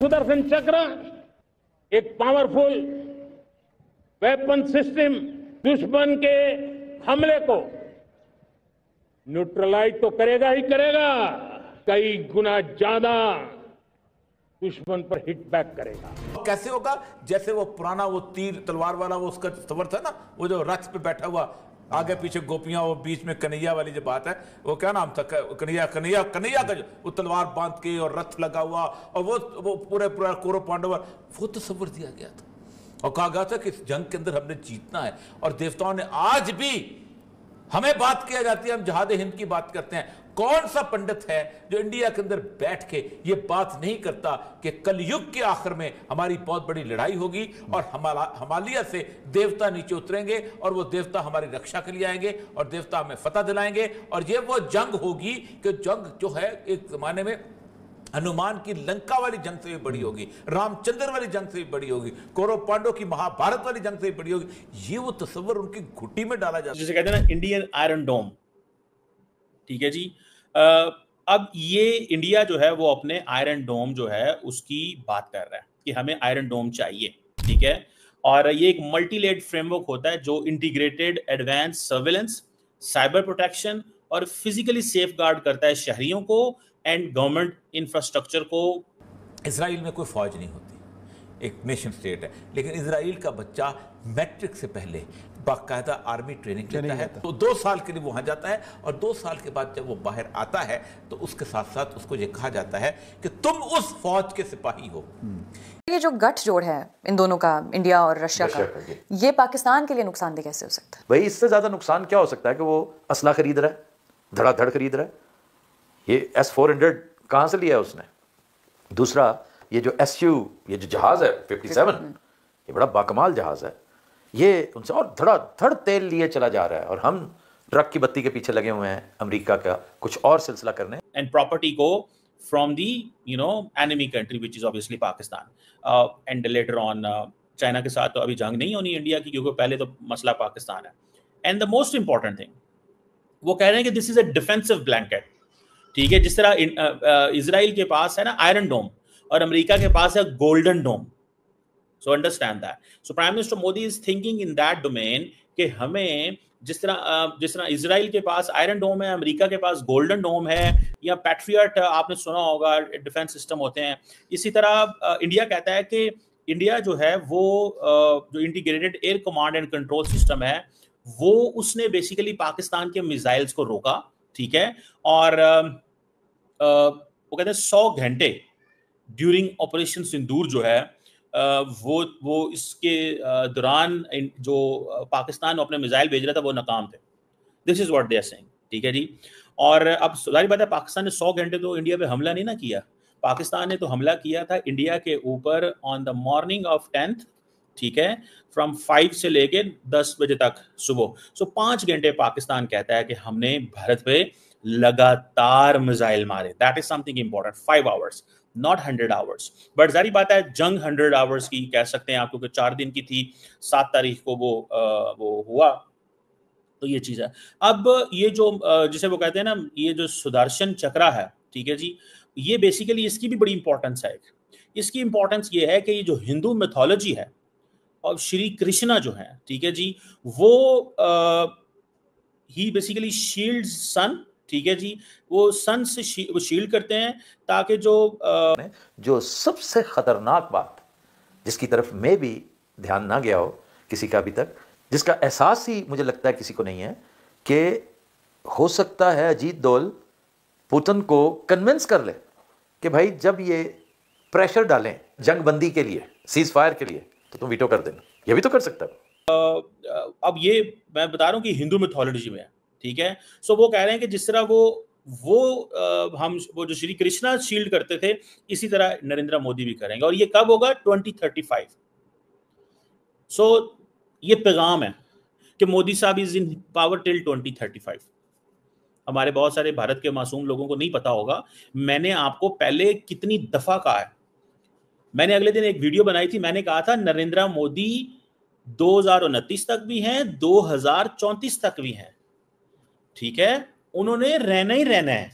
सुदर्शन चक्र एक powerful weapon system दुश्मन के हमले को न्यूट्रलाइज तो करेगा ही करेगा, कई गुना ज्यादा दुश्मन पर हिट बैक करेगा। कैसे होगा? जैसे वो पुराना वो तीर तलवार वाला वो उसका सवर था ना, वो जो रथ पे बैठा हुआ, आगे पीछे गोपियां, वो बीच में कन्हैया वाली जो बात है, वो क्या नाम था, कन्हैया कन्हैया कन्हैया का, वो तलवार बांध के और रथ लगा हुआ, और वो पूरे पूरा कौरव पांडव, वो तस्वर दिया गया था और कहा गया था कि इस जंग के अंदर हमने जीतना है। और देवताओं ने आज भी हमें बात किया जाती है, हम जहाद हिंद की बात करते हैं, कौन सा पंडित है जो इंडिया के अंदर बैठ के ये बात नहीं करता कि कलयुग के आखिर में हमारी बहुत बड़ी लड़ाई होगी और हिमालय से देवता नीचे उतरेंगे और वो देवता हमारी रक्षा के लिए आएंगे और देवता हमें फतह दिलाएंगे। और ये वो जंग होगी कि जंग जो है एक जमाने में हनुमान की लंका वाली जंग से भी बड़ी होगी, रामचंद्र वाली जंग से भी बड़ी होगी, कौरव पांडव की महाभारत वाली जंग से भी बड़ी होगी। ये वो तस्वर उनकी घुट्टी में डाला जाता है, जिसे कहते हैं ना इंडियन आयरन डोम। ठीक है जी। अब ये इंडिया जो है वो अपने आयरन डोम जो है उसकी बात कर रहा है कि हमें आयरन डोम चाहिए। ठीक है। और ये एक मल्टी लेड फ्रेमवर्क होता है जो integrated advance surveillance, cyber protection और फिजिकली सेफ गार्ड करता है शहरियों को एंड गवर्नमेंट इंफ्रास्ट्रक्चर को। इसराइल में कोई फौज नहीं होती, एक नेशन स्टेट है, लेकिन इसराइल का बच्चा मैट्रिक से पहले बाकायदा आर्मी ट्रेनिंग लेता है, तो 2 साल के लिए वहां जाता है और 2 साल के बाद जब वो बाहर आता है तो उसके साथ साथ उसको ये कहा जाता है कि तुम उस फौज के सिपाही हो। ये जो गठजोड़ है इन दोनों का, इंडिया और रशिया का, ये पाकिस्तान के लिए नुकसानदेह कैसे हो सकता है? भाई इससे ज्यादा नुकसान क्या हो सकता है कि वो असला खरीद रहा है, धड़ाधड़ खरीद रहा है। ये S-400 कहां से लिया है उसने? दूसरा ये जो SU, ये जो जहाज है 57, ये बड़ा बाकमाल जहाज है, ये उनसे और धड़ाधड़ तेल लिए चला जा रहा है और हम ट्रक की बत्ती के पीछे लगे हुए हैं अमेरिका का कुछ और सिलसिला करने। एंड प्रॉपर्टी को from the enemy country which is obviously Pakistan and later on China के साथ तो अभी जंग नहीं होनी इंडिया की, क्योंकि पहले तो मसला पाकिस्तान है। And the most important thing वो कह रहे हैं कि this is a defensive blanket. ठीक है। जिस तरह इजराइल के पास है ना आयरन डोम और अमेरिका के पास है golden dome. So understand that. So Prime Minister Modi is thinking in that domain कि हमें जिस तरह इजराइल के पास आयरन डोम है, अमेरिका के पास गोल्डन डोम है, या पैट्रियट आपने सुना होगा डिफेंस सिस्टम होते हैं, इसी तरह इंडिया कहता है कि इंडिया जो है वो जो integrated air command and control system है वो उसने बेसिकली पाकिस्तान के मिसाइल्स को रोका। ठीक है। और वो कहते हैं 100 घंटे ड्यूरिंग ऑपरेशन सिंदूर जो है वो इसके दौरान जो पाकिस्तान अपने मिसाइल भेज रहा था वो नाकाम थे। This is what they are saying. ठीक है जी। और अब जाहिर बात है पाकिस्तान ने 100 घंटे तो इंडिया पे हमला नहीं ना किया, पाकिस्तान ने तो हमला किया था इंडिया के ऊपर on the morning of 10th। ठीक है। फ्रॉम 5 से लेके 10 बजे तक सुबह। सो 5 घंटे पाकिस्तान कहता है कि हमने भारत पे लगातार मिसाइल मारे। That is something important. 5 hours, not 100 hours. But जारी बात है जंग 100 आवर्स की कह सकते हैं आप, क्योंकि 4 दिन की थी, 7 तारीख को वो हुआ। तो ये चीज है। अब ये जो जिसे वो कहते हैं ना, ये जो सुदर्शन चक्र है, ठीक है जी, ये बेसिकली इसकी भी बड़ी इंपॉर्टेंस है। इसकी इंपॉर्टेंस ये है कि ये जो हिंदू मिथोलॉजी है और श्री कृष्णा जो है, ठीक है जी, वो ही बेसिकली शील्ड्स सन। ठीक है जी। वो सन से वो शील्ड करते हैं ताकि जो सबसे खतरनाक बात जिसकी तरफ मैं भी ध्यान ना गया हो किसी का अभी तक, जिसका एहसास ही मुझे लगता है किसी को नहीं है, कि हो सकता है अजीत दोल पुतिन को कन्विंस कर ले कि भाई जब ये प्रेशर डालें जंगबंदी के लिए, सीज फायर के लिए, तो तुम वीटो कर देना। ये भी तो कर सकता है। अब ये मैं बता रहा हूँ कि हिंदू मिथोलॉजी में है। ठीक है। सो वो कह रहे हैं कि जिस तरह वो जो श्री कृष्णा शील्ड करते थे, इसी तरह नरेंद्र मोदी भी करेंगे। और ये कब होगा? 2035। सो ये पैगाम है कि मोदी साहब इज इन पावर टिल 2035। हमारे बहुत सारे भारत के मासूम लोगों को नहीं पता होगा, मैंने आपको पहले कितनी दफा कहा है। मैंने अगले दिन एक वीडियो बनाई थी, मैंने कहा था नरेंद्र मोदी 2029 तक भी हैं, 2034 तक भी हैं। ठीक है। उन्होंने रहना ही रहना है।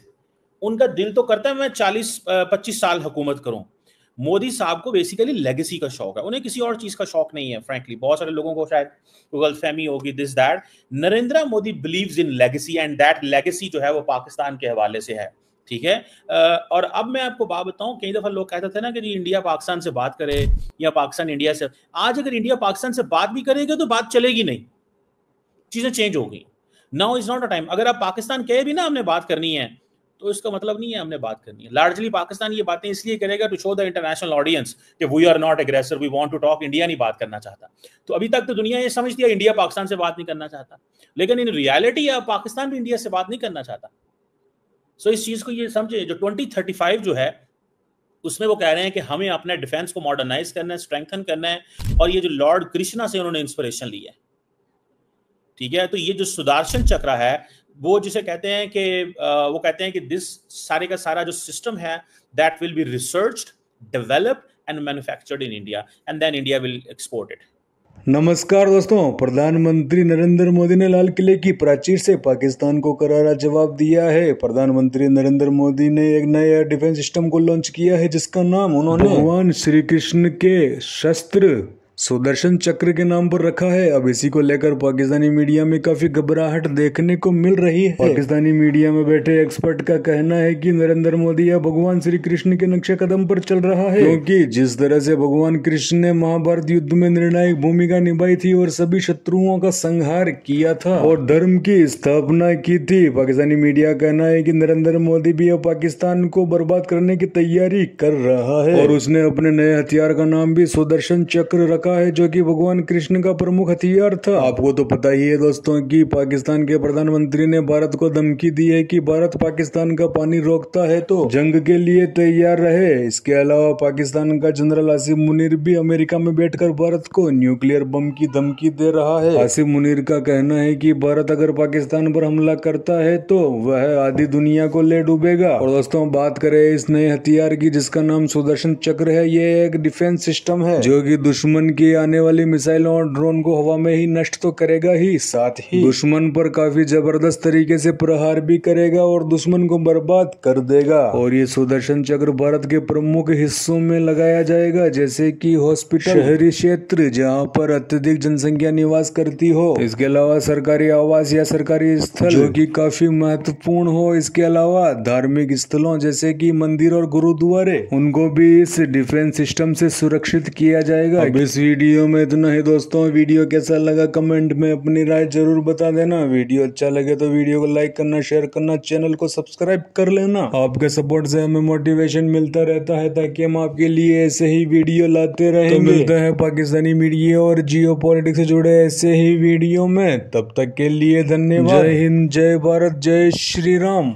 उनका दिल तो करता है मैं 40-25 साल हुकूमत करूं, मोदी साहब को बेसिकली लेगेसी का शौक है, उन्हें किसी और चीज का शौक नहीं है। फ्रैंकली बहुत सारे लोगों को शायद गलतफहमी होगी this that. Narendra Modi believes in legacy and that legacy जो है वो पाकिस्तान के हवाले से है, ठीक है। और अब मैं आपको बात बताऊं, कई दफा लोग कहते थे ना कि जी इंडिया पाकिस्तान से बात करे या पाकिस्तान इंडिया से। आज अगर इंडिया पाकिस्तान से बात भी करेगा तो बात चलेगी नहीं, चीजें चेंज हो गई। Now is not a time. अगर आप पाकिस्तान कहे भी ना हमने बात करनी है तो इसका मतलब नहीं है हमने बात करनी है। लार्जली पाकिस्तान ये बातें इसलिए करेगा to show the international audience कि we are not aggressor, we want to talk. India नहीं बात करना चाहता। तो अभी तक तो दुनिया ये समझती है इंडिया पाकिस्तान से बात नहीं करना चाहता, लेकिन इन रियलिटी पाकिस्तान भी इंडिया से बात नहीं करना चाहता। सो इस चीज को ये समझे, जो 2035 जो है उसमें वो कह रहे हैं कि हमें अपने डिफेंस को मॉडर्नाइज करना है, स्ट्रेंथन करना है, और ये जो लॉर्ड कृष्णा से उन्होंने इंस्पिरेशन ली है, ठीक है। तो ये जो सुदर्शन चक्र है वो जिसे कहते हैं कि वो कहते हैं कि दिस सारे का सारा जो सिस्टम है that will be researched, developed and manufactured in India and then India will export it. नमस्कार दोस्तों, प्रधानमंत्री नरेंद्र मोदी ने लाल किले की प्राचीर से पाकिस्तान को करारा जवाब दिया है। प्रधानमंत्री नरेंद्र मोदी ने एक नए एयर डिफेंस सिस्टम को लॉन्च किया है जिसका नाम उन्होंने भगवान श्री कृष्ण के शस्त्र सुदर्शन चक्र के नाम पर रखा है। अब इसी को लेकर पाकिस्तानी मीडिया में काफी घबराहट देखने को मिल रही है। पाकिस्तानी मीडिया में बैठे एक्सपर्ट का कहना है कि नरेंद्र मोदी अब भगवान श्री कृष्ण के नक्शे कदम पर चल रहा है, क्योंकि जिस तरह से भगवान कृष्ण ने महाभारत युद्ध में निर्णायक भूमिका निभाई थी और सभी शत्रुओं का संहार किया था और धर्म की स्थापना की थी, पाकिस्तानी मीडिया का कहना है कि नरेंद्र मोदी भी अब पाकिस्तान को बर्बाद करने की तैयारी कर रहा है और उसने अपने नए हथियार का नाम भी सुदर्शन चक्र रखा है, जो कि भगवान कृष्ण का प्रमुख हथियार था। आपको तो पता ही है दोस्तों कि पाकिस्तान के प्रधानमंत्री ने भारत को धमकी दी है कि भारत पाकिस्तान का पानी रोकता है तो जंग के लिए तैयार रहे। इसके अलावा पाकिस्तान का जनरल आसिफ मुनीर भी अमेरिका में बैठकर भारत को न्यूक्लियर बम की धमकी दे रहा है। आसिफ मुनीर का कहना है कि भारत अगर पाकिस्तान पर हमला करता है तो वह आधी दुनिया को ले डूबेगा। और दोस्तों बात करें इस नए हथियार की जिसका नाम सुदर्शन चक्र है, ये एक डिफेंस सिस्टम है जो कि दुश्मन की आने वाली मिसाइलों और ड्रोन को हवा में ही नष्ट तो करेगा ही, साथ ही दुश्मन पर काफी जबरदस्त तरीके से प्रहार भी करेगा और दुश्मन को बर्बाद कर देगा। और ये सुदर्शन चक्र भारत के प्रमुख हिस्सों में लगाया जाएगा जैसे कि हॉस्पिटल, शहरी क्षेत्र जहां पर अत्यधिक जनसंख्या निवास करती हो, इसके अलावा सरकारी आवास या सरकारी स्थल जो कि काफी महत्वपूर्ण हो, इसके अलावा धार्मिक स्थलों जैसे कि मंदिर और गुरुद्वारे, उनको भी इस डिफेंस सिस्टम से सुरक्षित किया जाएगा। अब इस वीडियो में इतना ही दोस्तों। वीडियो कैसा लगा कमेंट में अपनी राय जरूर बता देना। वीडियो अच्छा लगे तो वीडियो को लाइक करना, शेयर करना, चैनल को सब्सक्राइब कर लेना। आपके सपोर्ट से हमें मोटिवेशन मिलता रहता है ताकि हम आपके लिए ऐसे ही वीडियो लाते रहेंगे। तो मिलते हैं पाकिस्तानी मीडिया और जियो पॉलिटिक्स से जुड़े ऐसे ही वीडियो में। तब तक के लिए धन्यवाद। जय हिंद, जय भारत, जय श्री राम।